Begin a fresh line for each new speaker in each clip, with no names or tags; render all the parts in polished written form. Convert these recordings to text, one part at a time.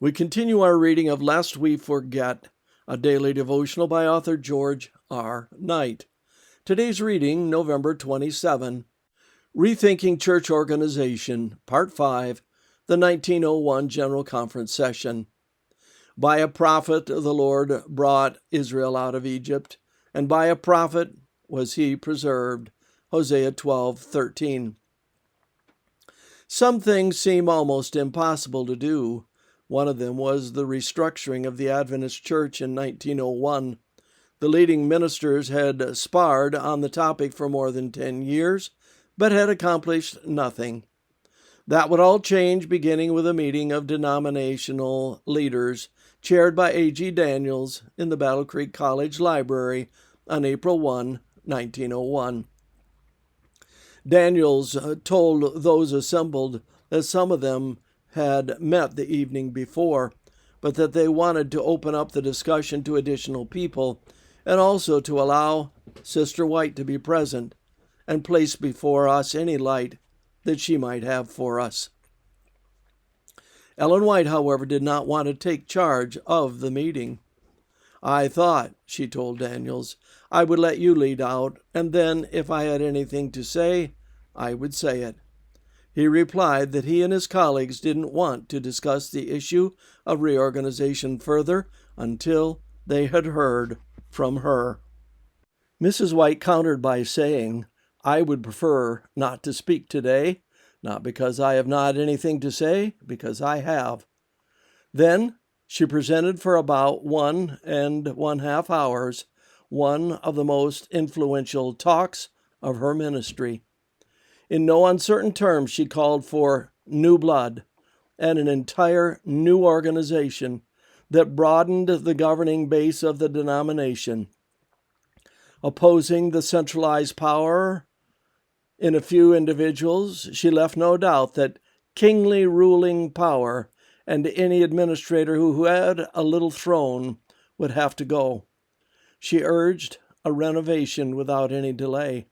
We continue our reading of Lest We Forget, a daily devotional by author George R. Knight. Today's reading, November 27, Rethinking Church Organization, Part 5, the 1901 General Conference Session. By a prophet the Lord brought Israel out of Egypt, and by a prophet was he preserved. Hosea 12:13. Some things seem almost impossible to do. One of them was the restructuring of the Adventist Church in 1901. The leading ministers had sparred on the topic for more than 10 years, but had accomplished nothing. That would all change beginning with a meeting of denominational leaders chaired by A.G. Daniels in the Battle Creek College Library on April 1, 1901. Daniels told those assembled that some of them had met the evening before, but that they wanted to open up the discussion to additional people and also to allow Sister White to be present and place before us any light that she might have for us. Ellen White, however, did not want to take charge of the meeting. "I thought," she told Daniels, "I would let you lead out, and then if I had anything to say, I would say it." He replied that he and his colleagues didn't want to discuss the issue of reorganization further until they had heard from her. Mrs. White countered by saying, "I would prefer not to speak today, not because I have not anything to say, because I have." Then she presented for about 1.5 hours one of the most influential talks of her ministry. In no uncertain terms, she called for new blood and an entire new organization that broadened the governing base of the denomination. Opposing the centralized power in a few individuals, she left no doubt that kingly ruling power and any administrator who had a little throne would have to go. She urged a renovation without any delay.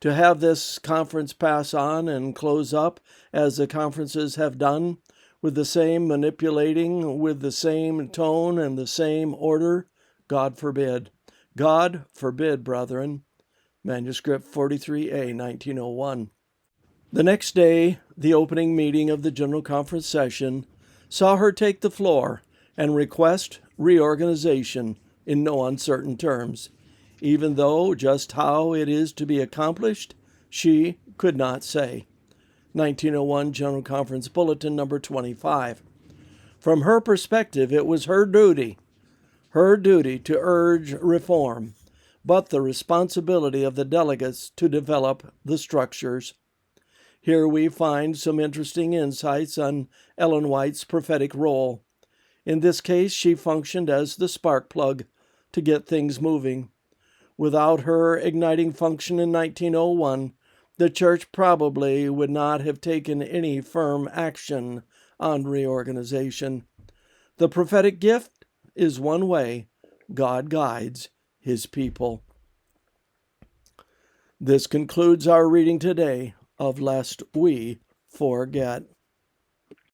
To have this conference pass on and close up as the conferences have done, with the same manipulating, with the same tone and the same order, God forbid. God forbid, brethren. Manuscript 43A, 1901. The next day, the opening meeting of the General Conference session saw her take the floor and request reorganization in no uncertain terms, even though just how it is to be accomplished, she could not say. 1901 General Conference Bulletin number 25. From her perspective, it was her duty to urge reform, but the responsibility of the delegates to develop the structures. Here we find some interesting insights on Ellen White's prophetic role. In this case, she functioned as the spark plug to get things moving. Without her igniting function in 1901, the church probably would not have taken any firm action on reorganization. The prophetic gift is one way God guides his people. This concludes our reading today of Lest We Forget.